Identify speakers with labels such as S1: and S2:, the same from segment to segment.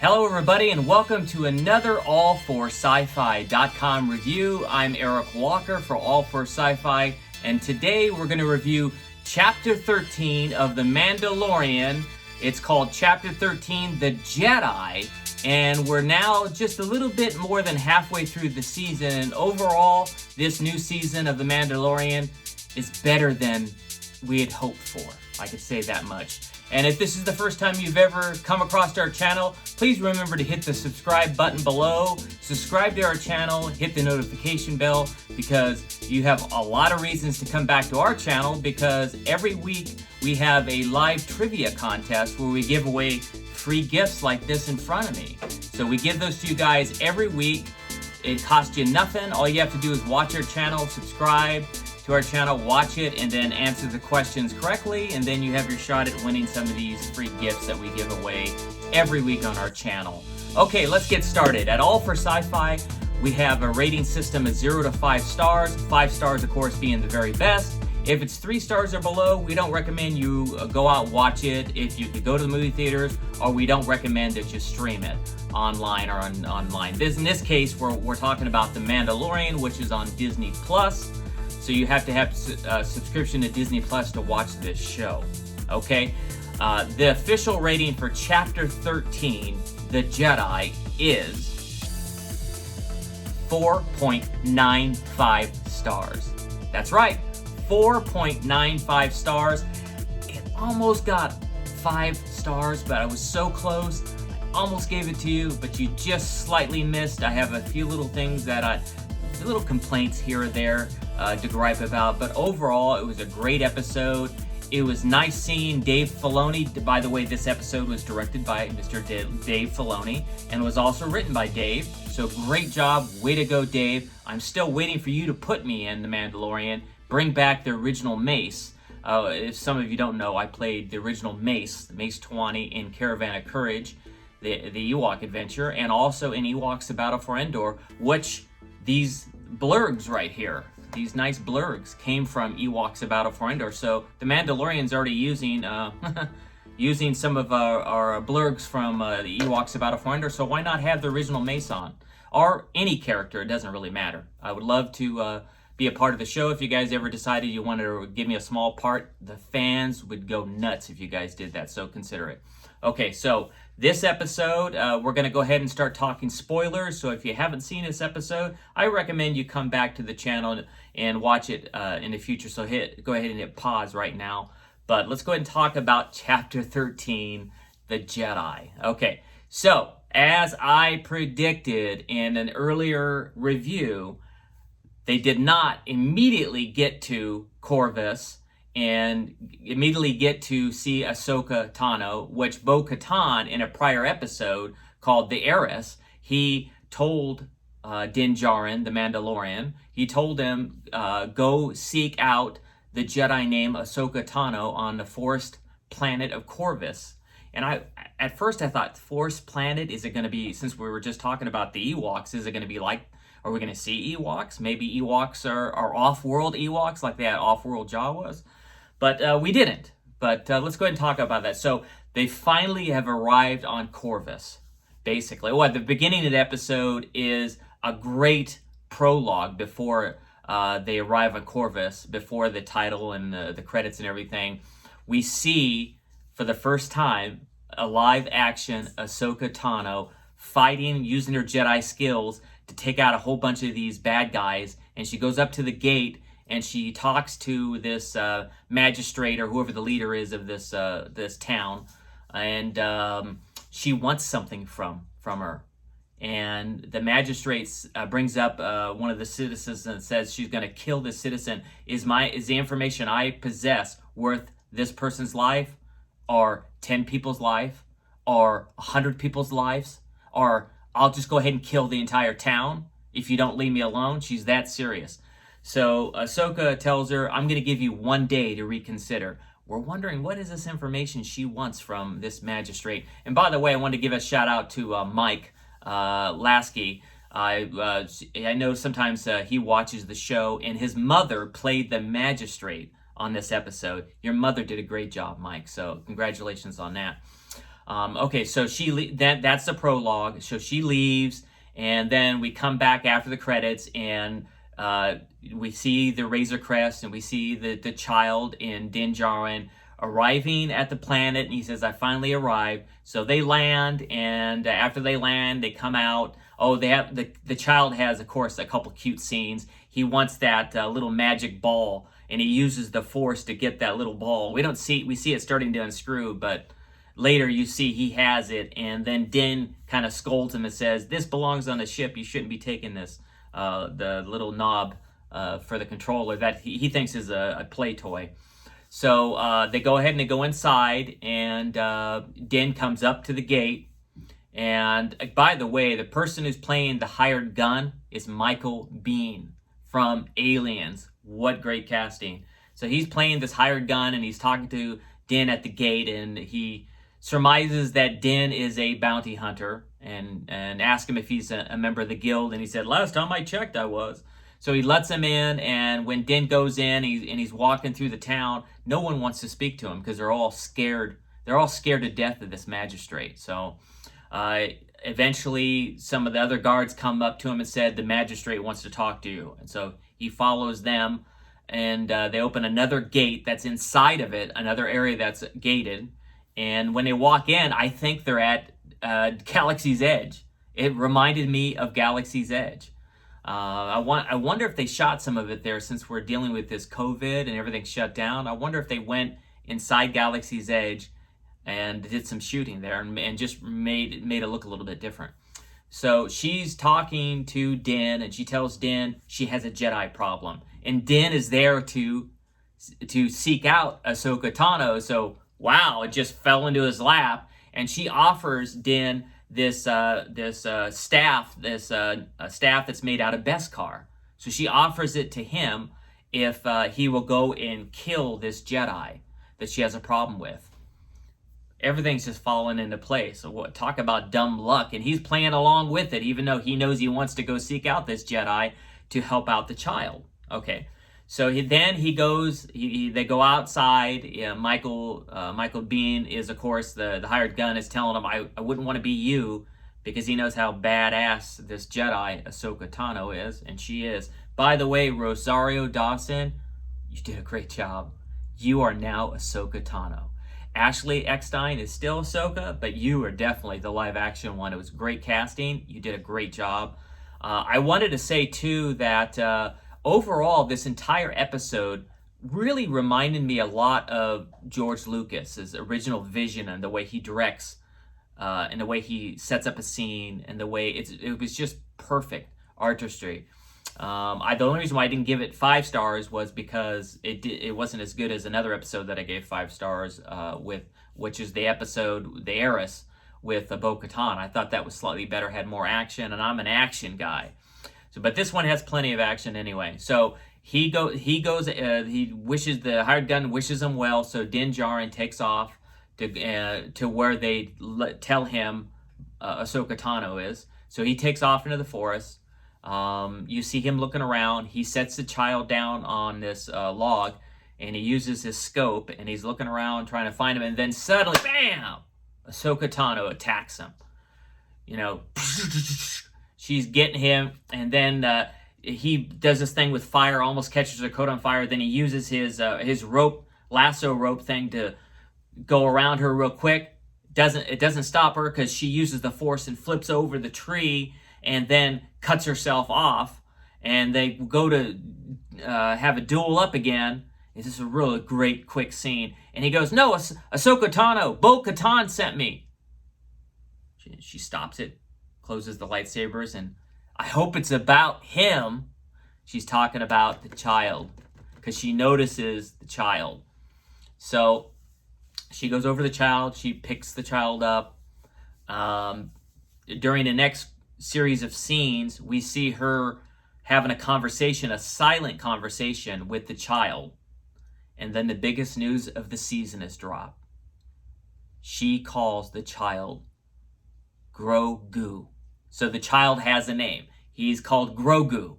S1: Hello everybody and welcome to another All4Sci-Fi.com review. I'm Eric Walker for All4Sci-Fi, and today we're going to review Chapter 13 of The Mandalorian. It's called Chapter 13, The Jedi, and we're now just a little bit more than halfway through the season, and overall, this new season of The Mandalorian is better than we had hoped for. I could say that much. And if this is the first time you've ever come across our channel, please remember to hit the subscribe button below, subscribe to our channel, hit the notification bell, because you have a lot of reasons to come back to our channel, because every week we have a live trivia contest where we give away free gifts like this in front of me. So we give those to you guys every week. It costs you nothing. All you have to do is watch our channel, subscribe to our channel, watch it, and then answer the questions correctly, and then you have your shot at winning some of these free gifts that we give away every week on our channel. Okay, let's get started. At All4Sci-Fi, we have a rating system of 0 to 5 stars. 5 stars, of course, being the very best. If it's 3 stars or below, we don't recommend you go out and watch it if you could go to the movie theaters, or we don't recommend that you stream it online or online. In this case, we're talking about The Mandalorian, which is on Disney Plus. So you have to have a subscription to Disney Plus to watch this show, okay? The official rating for Chapter 13, The Jedi, is 4.95 stars. That's right, 4.95 stars. It almost got 5 stars, but I was so close. I almost gave it to you, but you just slightly missed. I have a few little things that little complaints here or there to gripe about, but overall it was a great episode. It was nice seeing Dave Filoni. By the way, this episode was directed by Mr. Dave Filoni and was also written by Dave, so great job, way to go, Dave. I'm still waiting for you to put me in The Mandalorian, bring back the original Mace. If some of you don't know, I played the original Mace 20 in Caravan of Courage, the Ewok adventure, and also in Ewoks: The Battle for Endor, which these blurgs right here, these nice blurgs, came from Ewoks: A Battle for Endor. So the Mandalorian's already using using some of our blurgs from the Ewoks: A Battle for Endor, so why not have the original Mace on? Or any character, it doesn't really matter. I would love to be a part of the show. If you guys ever decided you wanted to give me a small part, the fans would go nuts if you guys did that, so consider it. Okay, so this episode, we're going to go ahead and start talking spoilers. So if you haven't seen this episode, I recommend you come back to the channel and watch it in the future. So go ahead and hit pause right now. But let's go ahead and talk about Chapter 13, The Jedi. Okay, so as I predicted in an earlier review, they did not immediately get to Corvus and immediately get to see Ahsoka Tano, which Bo-Katan in a prior episode called The Heiress, he told Din Djarin, the Mandalorian, he told him, go seek out the Jedi named Ahsoka Tano on the forest planet of Corvus. And at first I thought, forest planet, is it going to be, since we were just talking about the Ewoks, is it going to be like, are we going to see Ewoks? Maybe Ewoks are off-world Ewoks, like they had off-world Jawas. But we didn't. But let's go ahead and talk about that. So they finally have arrived on Corvus, basically. Well, at the beginning of the episode is a great prologue before they arrive on Corvus, before the title and the credits and everything. We see, for the first time, a live-action Ahsoka Tano fighting, using her Jedi skills to take out a whole bunch of these bad guys. And she goes up to the gate, and she talks to this magistrate, or whoever the leader is of this town, and she wants something from her. And the magistrate brings up one of the citizens and says she's going to kill this citizen. Is the information I possess worth this person's life, or 10 people's life, or 100 people's lives, or I'll just go ahead and kill the entire town if you don't leave me alone? She's that serious. So Ahsoka tells her, I'm going to give you 1 day to reconsider. We're wondering, what is this information she wants from this magistrate? And by the way, I want to give a shout out to Mike Lasky. I know sometimes he watches the show, and his mother played the magistrate on this episode. Your mother did a great job, Mike, so congratulations on that. Okay, so that's the prologue. So she leaves, and then we come back after the credits, and we see the Razor Crest, and we see the child in Din Djarin arriving at the planet, and he says, "I finally arrived." So they land, and after they land, they come out. Oh, they have the child has, of course, a couple cute scenes. He wants that little magic ball, and he uses the Force to get that little ball. We see it starting to unscrew, but later you see he has it, and then Din kind of scolds him and says, "This belongs on the ship. You shouldn't be taking this." The little knob for the controller that he thinks is a play toy. So they go ahead and they go inside, and Din comes up to the gate. And by the way, the person who's playing the hired gun is Michael Biehn from Aliens. What great casting. So he's playing this hired gun, and he's talking to Din at the gate, and he surmises that Din is a bounty hunter, and asks him if he's a member of the guild, and he said, "Last time I checked, I was." So he lets him in, and when Din goes in, he's walking through the town, no one wants to speak to him because they're all scared. They're all scared to death of this magistrate. So eventually some of the other guards come up to him and said, "The magistrate wants to talk to you." And so he follows them, and they open another gate that's inside of it, another area that's gated. And when they walk in, I think they're at Galaxy's Edge. It reminded me of Galaxy's Edge. I wonder if they shot some of it there, since we're dealing with this COVID and everything's shut down. I wonder if they went inside Galaxy's Edge and did some shooting there and just made it look a little bit different. So she's talking to Din, and she tells Din she has a Jedi problem, and Din is there to seek out Ahsoka Tano. So wow, it just fell into his lap, and she offers Din this staff that's made out of Beskar. So she offers it to him if he will go and kill this Jedi that she has a problem with. Everything's just falling into place. So talk about dumb luck, and he's playing along with it, even though he knows he wants to go seek out this Jedi to help out the child. Okay, so they go outside. Yeah, Michael Biehn is, of course, the hired gun, is telling him, I wouldn't want to be you, because he knows how badass this Jedi Ahsoka Tano is, and she is. By the way, Rosario Dawson, you did a great job. You are now Ahsoka Tano. Ashley Eckstein is still Ahsoka, but you are definitely the live action one. It was great casting. You did a great job. I wanted to say too that overall, this entire episode really reminded me a lot of George Lucas's original vision, and the way he directs, and the way he sets up a scene, and the way it was just perfect artistry. The only reason why I didn't give it 5 stars was because it wasn't as good as another episode that I gave 5 stars which is the episode The Heiress with Bo-Katan. I thought that was slightly better, had more action, and I'm an action guy. So, but this one has plenty of action anyway. So he wishes, the hired gun wishes him well. So Din Djarin takes off to where they tell him Ahsoka Tano is. So he takes off into the forest. You see him looking around. He sets the child down on this log, and he uses his scope, and he's looking around trying to find him, and then suddenly, bam! Ahsoka Tano attacks him. You know, she's getting him, and then he does this thing with fire, almost catches her coat on fire. Then he uses his lasso rope thing to go around her real quick. It doesn't stop her, because she uses the Force and flips over the tree, and then cuts herself off, and they go to have a duel up again. This is a really great, quick scene. And he goes, "No, Ahsoka Tano, Bo-Katan sent me." She stops it, closes the lightsabers, and I hope it's about him. She's talking about the child, because she notices the child. So she goes over the child. She picks the child up. During the next series of scenes, we see her having a conversation, a silent conversation with the child. And then the biggest news of the season is dropped. She calls the child Grogu. So the child has a name. He's called Grogu.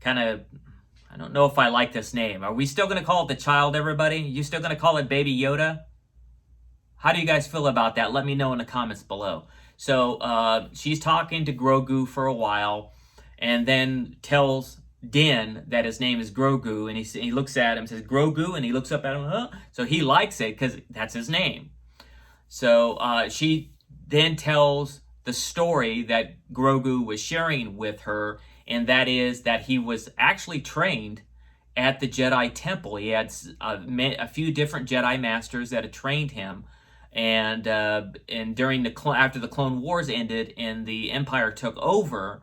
S1: I don't know if I like this name. Are we still going to call it the child, everybody? You still going to call it Baby Yoda? How do you guys feel about that? Let me know in the comments below. So she's talking to Grogu for a while, and then tells Din that his name is Grogu, and he looks at him, says Grogu, and he looks up at him, huh? So he likes it because that's his name. So she then tells the story that Grogu was sharing with her, and that is that he was actually trained at the Jedi Temple. He had a few different Jedi masters that had trained him, and during after the Clone Wars ended and the Empire took over,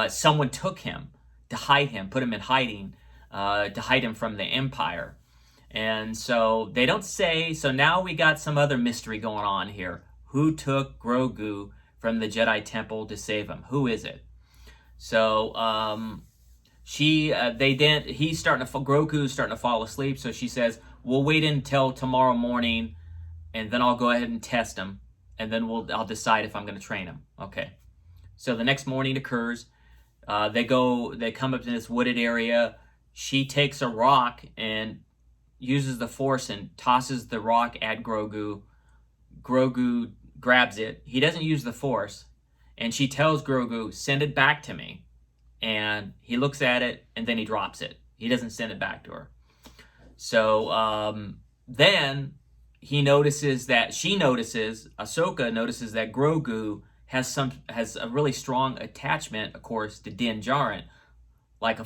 S1: someone took him to hide him, put him in hiding, to hide him from the Empire. And so they don't say, so now we got some other mystery going on here. Who took Grogu from the Jedi Temple to save him? Who is it? So Grogu's starting to fall asleep, so she says, we'll wait until tomorrow morning, and then I'll go ahead and test him, and then I'll decide if I'm going to train him. Okay. So the next morning occurs. They come up to this wooded area. She takes a rock and uses the Force and tosses the rock at Grogu. Grogu grabs it. He doesn't use the Force, and she tells Grogu, send it back to me. And he looks at it, and then he drops it. He doesn't send it back to her. So then she notices, Ahsoka notices that Grogu has a really strong attachment, of course, to Din Djarin, like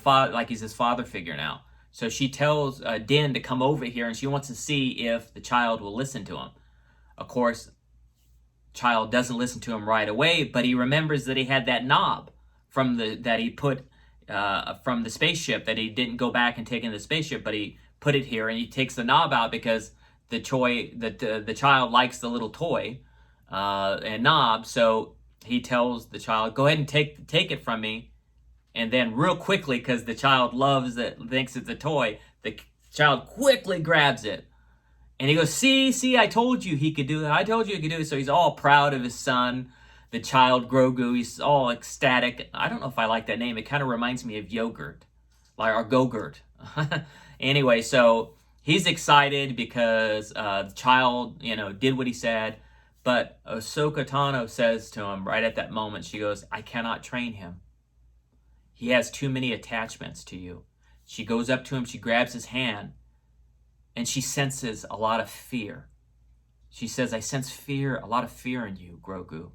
S1: he's his father figure now. So she tells Din to come over here, and she wants to see if the child will listen to him. Of course, child doesn't listen to him right away, but he remembers that he had that knob that he put from the spaceship, that he didn't go back and take in the spaceship, but he put it here, and he takes the knob out because the child likes the little toy and knob. So he tells the child, go ahead and take it from me. And then real quickly, because the child loves it, thinks it's a toy, the child quickly grabs it. And he goes, see, I told you he could do it. I told you he could do it. So he's all proud of his son, the child Grogu. He's all ecstatic. I don't know if I like that name. It kind of reminds me of yogurt, or Go-Gurt. Anyway, so he's excited because the child, did what he said. But Ahsoka Tano says to him right at that moment, she goes, I cannot train him. He has too many attachments to you. She goes up to him, she grabs his hand, and she senses a lot of fear. She says, I sense fear, a lot of fear in you, Grogu.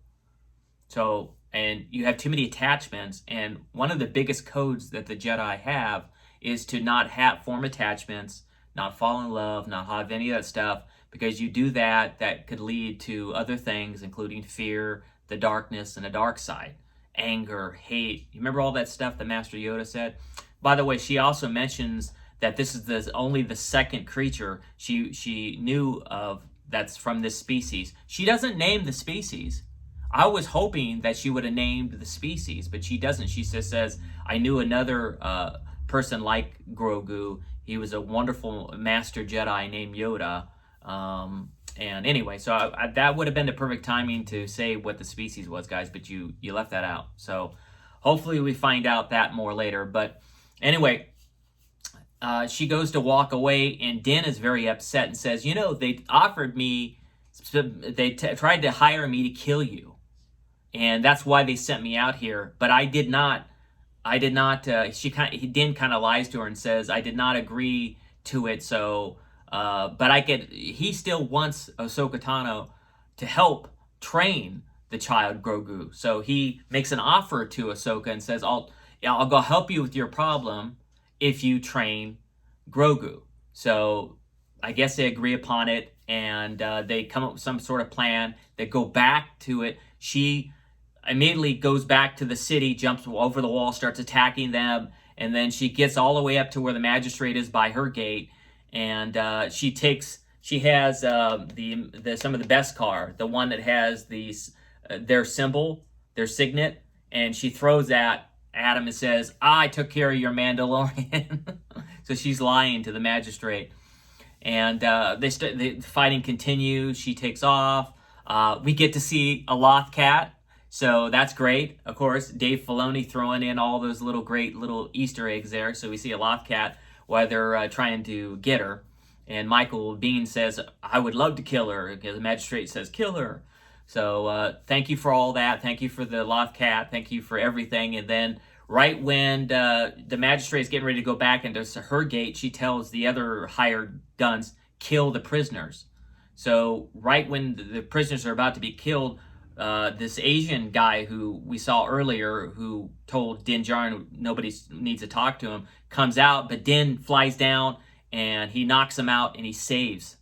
S1: So, and you have too many attachments, and one of the biggest codes that the Jedi have is to not form attachments, not fall in love, not have any of that stuff, because you do that could lead to other things, including fear, the darkness, and the dark side. Anger, hate. You remember all that stuff that Master Yoda said? By the way, she also mentions that this is only the second creature she knew of that's from this species. She doesn't name the species. I was hoping that she would have named the species, but she doesn't. She just says, I knew another person like Grogu. He was a wonderful Master Jedi named Yoda. And anyway, so that would have been the perfect timing to say what the species was, guys, but you left that out. So hopefully we find out that more later. But anyway, she goes to walk away, and Din is very upset and says, they offered me, they tried to hire me to kill you. And that's why they sent me out here. But I did not, Din kind of lies to her and says, I did not agree to it. So, but he still wants Ahsoka Tano to help train the child Grogu. So he makes an offer to Ahsoka and says, I'll go help you with your problem if you train Grogu. So I guess they agree upon it, and they come up with some sort of plan. They go back to it. She immediately goes back to the city, jumps over the wall, starts attacking them, and then she gets all the way up to where the magistrate is by her gate, and she has some of the Beskar, the one that has their symbol, their signet, and she throws that at him and says, I took care of your Mandalorian. So she's lying to the magistrate. And the fighting continues. She takes off. We get to see a Lothcat. So that's great. Of course, Dave Filoni throwing in all those great little Easter eggs there. So we see a Lothcat while they're trying to get her. And Michael Biehn says, I would love to kill her. The magistrate says, kill her. So thank you for all that. Thank you for the loth cat. Thank you for everything. And then right when the magistrate is getting ready to go back into her gate, she tells the other hired guns, kill the prisoners. So right when the prisoners are about to be killed, this Asian guy who we saw earlier, who told Din Djarin nobody needs to talk to him, comes out, but Din flies down and he knocks him out, and he saves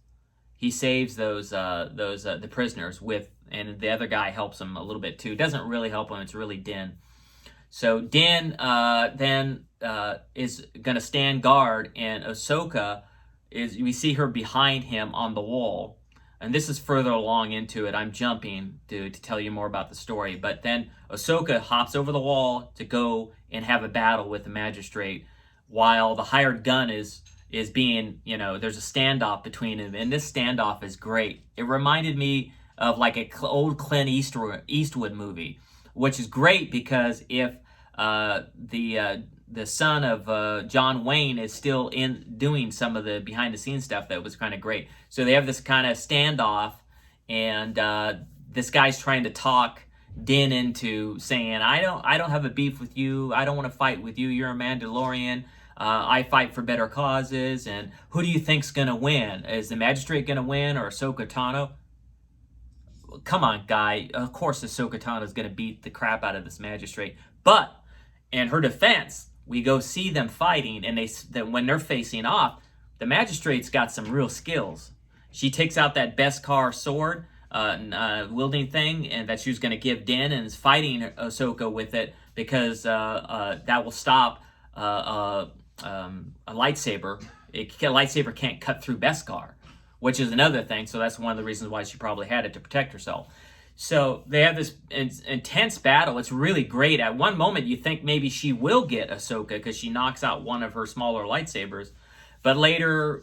S1: those the prisoners with, and the other guy helps him a little bit too. Doesn't really help him. It's really Din. So Din then is gonna stand guard, and Ahsoka we see her behind him on the wall. And this is further along into it. I'm jumping to tell you more about the story. But then Ahsoka hops over the wall to go and have a battle with the magistrate, while the hired gun is being, there's a standoff between them. And this standoff is great. It reminded me of like an old Clint Eastwood movie, which is great because if the son of John Wayne is still in doing some of the behind the scenes stuff, that was kind of great. So they have this kind of standoff, and this guy's trying to talk Din into saying, I don't have a beef with you. I don't want to fight with you. You're a Mandalorian. I fight for better causes. And who do you think's gonna win? Is the magistrate gonna win, or Ahsoka Tano? Come on, guy. Of course Ahsoka Tano is gonna beat the crap out of this magistrate. But in her defense, we go see them fighting, and when they're facing off, the magistrate's got some real skills. She takes out that Beskar sword, wielding thing, and that she was going to give Din, and is fighting Ahsoka with it because that will stop a lightsaber. A lightsaber can't cut through Beskar, which is another thing. So that's one of the reasons why she probably had it, to protect herself. So they have this intense battle. It's really great. At one moment, you think maybe she will get Ahsoka because she knocks out one of her smaller lightsabers. But later,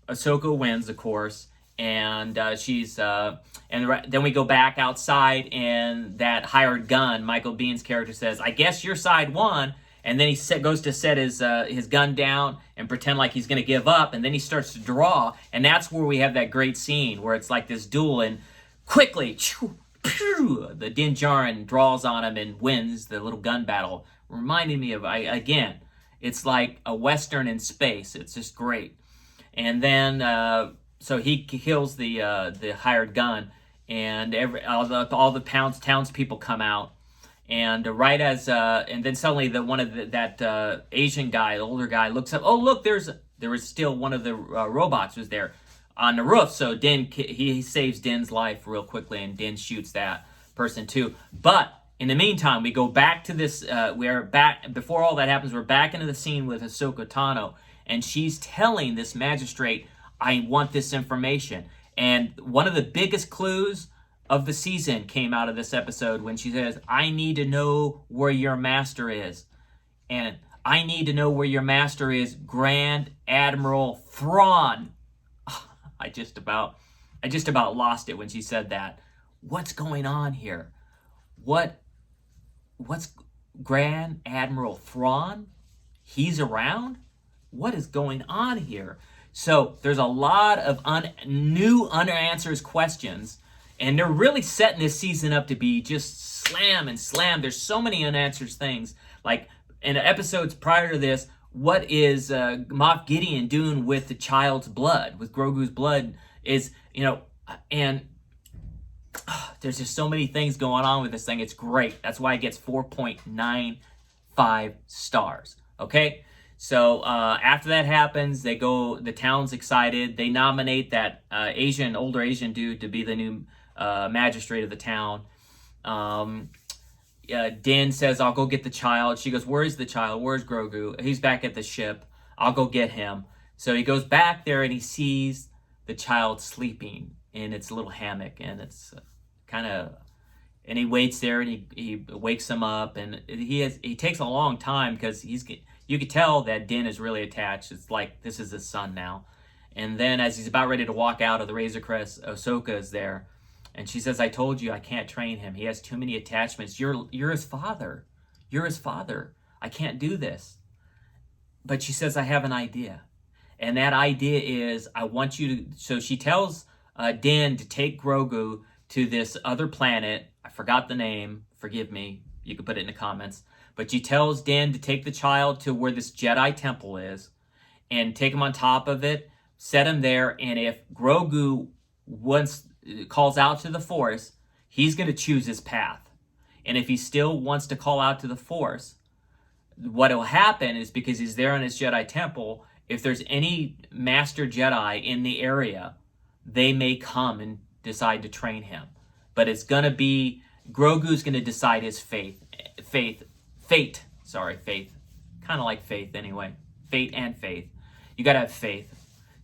S1: Ahsoka wins, of course. And then we go back outside, and that hired gun, Michael Bihn's character, says, I guess your side won. And then he goes to set his gun down and pretend like he's going to give up. And then he starts to draw. And that's where we have that great scene where it's like this duel, and quickly, the Din Djarin draws on him and wins the little gun battle. Reminding me of, again, it's like a Western in space. It's just great. And then, so he kills the hired gun, and all the townspeople come out. And and then suddenly that Asian guy, the older guy, looks up. Oh, look, there was still one of the robots was there on the roof. So Din, he saves Din's life real quickly, and Din shoots that person too. But in the meantime, we go back to this. We're back before all that happens. We're back into the scene with Ahsoka Tano, and she's telling this magistrate, "I want this information." And one of the biggest clues of the season came out of this episode when she says, I need to know where your master is. And I need to know where your master is, Grand Admiral Thrawn. I just about lost it when she said that. What's going on here? What's Grand Admiral Thrawn? He's around? What is going on here? So there's a lot of new unanswered questions. And they're really setting this season up to be just slam and slam. There's so many unanswered things. Like in episodes prior to this, what is Moff Gideon doing with the child's blood, with Grogu's blood? And there's just so many things going on with this thing. It's great. That's why it gets 4.95 stars. Okay? So after that happens, the town's excited. They nominate that older Asian dude to be the new magistrate of the town. Din says, I'll go get the child. She goes, where's the child? Where's Grogu? He's back at the ship. I'll go get him. So he goes back there, and he sees the child sleeping in its little hammock. And it's and he waits there, and he wakes him up. And he takes a long time because you could tell that Din is really attached. It's like this is his son now. And then as he's about ready to walk out of the Razor Crest, Ahsoka is there. And she says, I told you I can't train him. He has too many attachments. You're his father. You're his father. I can't do this. But she says, I have an idea. And that idea is, I want you to, so she tells Din to take Grogu to this other planet. I forgot the name, forgive me, you can put it in the comments. But she tells Din to take the child to where this Jedi temple is and take him on top of it, set him there, and if Grogu calls out to the Force, he's going to choose his path. And if he still wants to call out to the Force, what will happen is, because he's there in his Jedi temple, if there's any Master Jedi in the area, they may come and decide to train him. But it's going to be, Grogu's going to decide his fate. Kind of like faith anyway. Fate and faith. You got to have faith.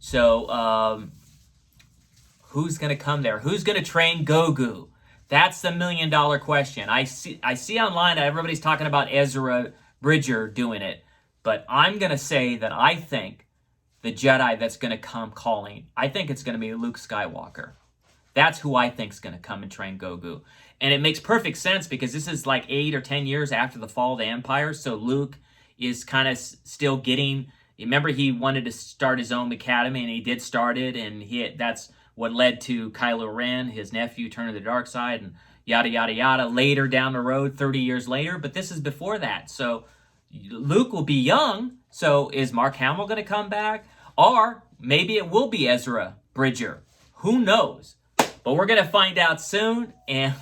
S1: So, who's going to come there? Who's going to train Grogu? That's the $1 million question. I see online that everybody's talking about Ezra Bridger doing it. But I'm going to say that I think the Jedi that's going to come calling, I think it's going to be Luke Skywalker. That's who I think is going to come and train Grogu. And it makes perfect sense because this is like 8 or 10 years after the fall of the Empire. So Luke is kind of still getting, remember he wanted to start his own academy, and he did start it. And that's what led to Kylo Ren, his nephew, turning to the dark side, and yada, yada, yada, later down the road, 30 years later. But this is before that. So Luke will be young. So is Mark Hamill going to come back? Or maybe it will be Ezra Bridger. Who knows? But we're going to find out soon. And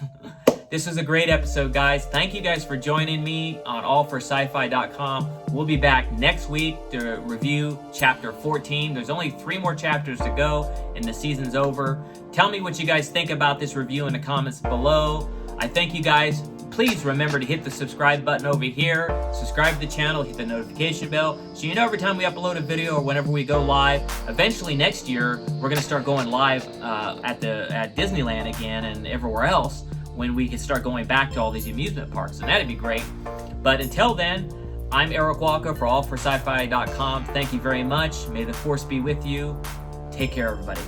S1: this was a great episode, guys. Thank you guys for joining me on allforsci-fi.com. We'll be back next week to review Chapter 14. There's only 3 more chapters to go, and the season's over. Tell me what you guys think about this review in the comments below. I thank you guys. Please remember to hit the subscribe button over here. Subscribe to the channel, hit the notification bell, so you know every time we upload a video or whenever we go live. Eventually next year, we're going to start going live at Disneyland again and everywhere else, when we can start going back to all these amusement parks, and that'd be great. But until then, I'm Eric Walker for allforsci-fi.com. Thank you very much. May the Force be with you. Take care, everybody.